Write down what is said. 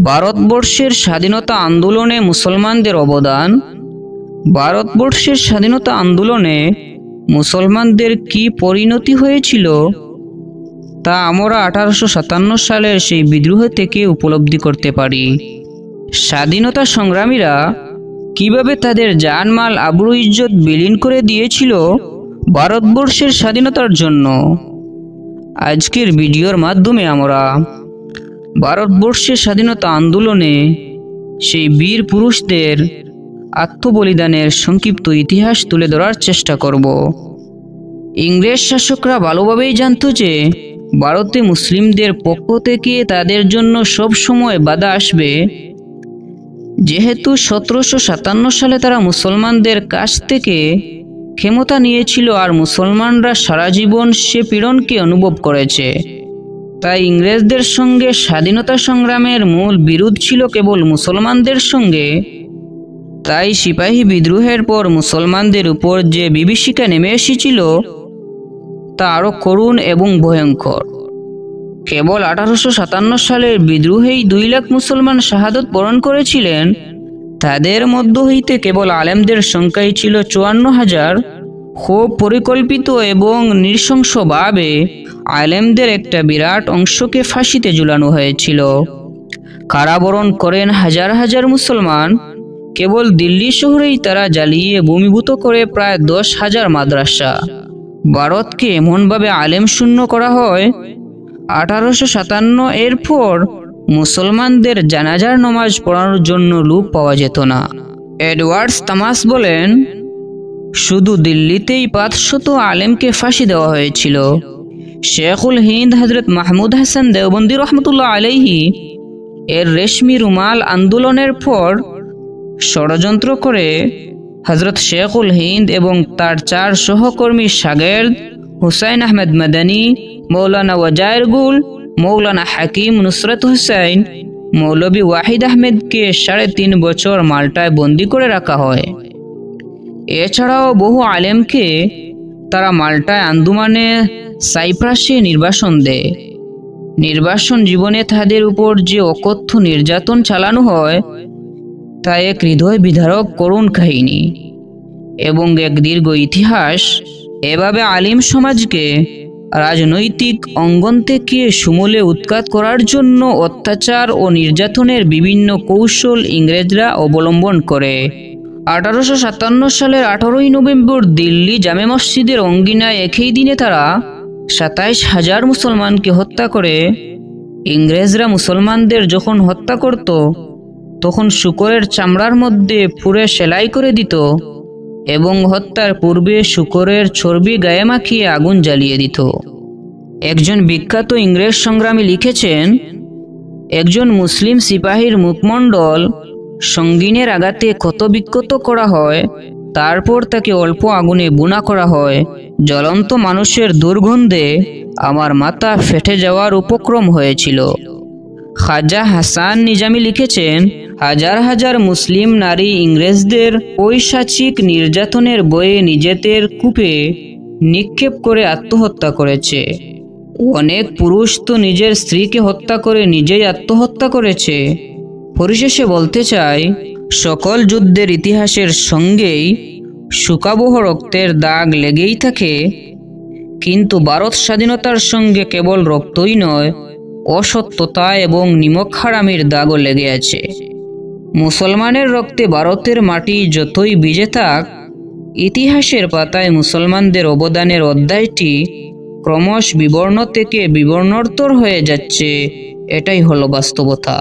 ভারতবর্ষের স্বাধীনতা আন্দোলনে মুসলমানদের অবদান। ভারতবর্ষের স্বাধীনতা আন্দোলনে মুসলমানদের কি পরিণতি হয়েছিল তা আমরা 1857 সালের সেই বিদ্রোহ থেকে উপলব্ধি করতে পারি। স্বাধীনতা সংগ্রামীরা কিভাবে তাদের জানমাল আবরু ইজ্জত বিলীন করে দিয়েছিল ভারতবর্ষের স্বাধীনতার জন্য, আজকের ভিডিওর মাধ্যমে আমরা ভারতবর্ষের স্বাধীনতা আন্দোলনে সেই বীর পুরুষদের আত্মবলিদানের সংক্ষিপ্ত ইতিহাস তুলে ধরার চেষ্টা করব। ইংরেজ শাসকরা ভালোভাবেই জানত যে ভারতে মুসলিমদের পক্ষ থেকে তাদের জন্য সব সময় বাধা আসবে, যেহেতু 1757 সালে তারা মুসলমানদের কাছ থেকে ক্ষমতা নিয়েছিল আর মুসলমানরা সারা জীবন সে পীড়নকে অনুভব করেছে। তাই ইংরেজদের সঙ্গে স্বাধীনতা সংগ্রামের মূল বিরোধ ছিল কেবল মুসলমানদের সঙ্গে। তাই সিপাহী বিদ্রোহের পর মুসলমানদের উপর যে বিভীষিকা নেমে এসেছিল তা আরও করুণ এবং ভয়ঙ্কর। কেবল 1857 সালের বিদ্রোহেই 2 লাখ মুসলমান শাহাদত বরণ করেছিলেন। তাদের মধ্য হইতে কেবল আলেমদের সংখ্যাই ছিল 54,000। খুব পরিকল্পিত এবং নৃশংসভাবে আলেমদের একটা বিরাট অংশকে ফাঁসিতে ঝুলানো হয়েছিল। কারাবরণ করেন হাজার হাজার মুসলমান। কেবল দিল্লি শহরেই তারা জ্বালিয়ে ভূমিভূত করে প্রায় 10,000 মাদ্রাসা। ভারতকে এমনভাবে আলেম শূন্য করা হয় 1857 এর পর মুসলমানদের জানাজার নামাজ পড়ানোর জন্য লোক পাওয়া যেত না। এডওয়ার্ডস তামাস বলেন, শুধু দিল্লিতেই 500 আলেমকে ফাঁসি দেওয়া হয়েছিল। শেখুল হিন্দ হজরত মাহমুদ হাসান দেওবন্দি রহমতুল্লাহ আলাইহি এর রেশমি রুমাল আন্দোলনের পর ষড়যন্ত্র করে হজরত শেখুল হিন্দ এবং তার 4 সহকর্মী শাগের্দ হুসাইন আহমেদ মাদানী, মৌলানা ওয়াজায়ের গুল, মৌলানা হাকিম নুসরত হুসাইন, মৌলভী ওয়াহিদ আহমেদকে 3.5 বছর মাল্টায় বন্দী করে রাখা হয়। এছাড়াও বহু আলেমকে তারা মাল্টায় আন্দোলনে সাইপ্রাসে নির্বাসন দেয়। নির্বাসন জীবনে তাদের উপর যে অকথ্য নির্যাতন চালানো হয় তা এক হৃদয় বিদারক করুণ কাহিনী এবং এক দীর্ঘ ইতিহাস। এভাবে আলিম সমাজকে রাজনৈতিক অঙ্গন থেকে সমূলে উৎখাত করার জন্য অত্যাচার ও নির্যাতনের বিভিন্ন কৌশল ইংরেজরা অবলম্বন করে। 1857 সালের 18ই নভেম্বর দিল্লি জামে মসজিদের অঙ্গিনায় একই দিনে তারা 27,000 মুসলমানকে হত্যা করে। ইংরেজরা মুসলমানদের যখন হত্যা করত তখন শূকরের চামড়ার মধ্যে পুরে সেলাই করে দিত এবং হত্যার পূর্বে শূকরের চর্বি গায়ে মাখিয়ে আগুন জ্বালিয়ে দিত। একজন বিখ্যাত ইংরেজ সংগ্রামী লিখেছেন, একজন মুসলিম সিপাহীর মুখমণ্ডল সঙ্গিনের আঘাতে ক্ষতবিক্ষত করা হয়, তারপর তাকে অল্প আগুনে বুনা করা হয়। জ্বলন্ত মানুষের দুর্গন্ধে আমার মাথা ফেটে যাওয়ার উপক্রম হয়েছিল। খাজা হাসান নিজামী লিখেছেন, হাজার হাজার মুসলিম নারী ইংরেজদের পৈশাচিক নির্যাতনের বয়ে নিজেদের কূপে নিক্ষেপ করে আত্মহত্যা করেছে। অনেক পুরুষ তো নিজের স্ত্রীকে হত্যা করে নিজেই আত্মহত্যা করেছে। পরিশেষে বলতে চাই, সকল যুদ্ধের ইতিহাসের সঙ্গেই শোকাবহ রক্তের দাগ লেগেই থাকে, কিন্তু ভারত স্বাধীনতার সঙ্গে কেবল রক্তই নয়, অসত্যতা এবং নিমক হারামির দাগও লেগে আছে। মুসলমানের রক্তে ভারতের মাটি যতই ভিজে থাক, ইতিহাসের পাতায় মুসলমানদের অবদানের অধ্যায়টি ক্রমশ বিবর্ণ থেকে বিবর্ণোত্তর হয়ে যাচ্ছে। এটাই হলো বাস্তবতা।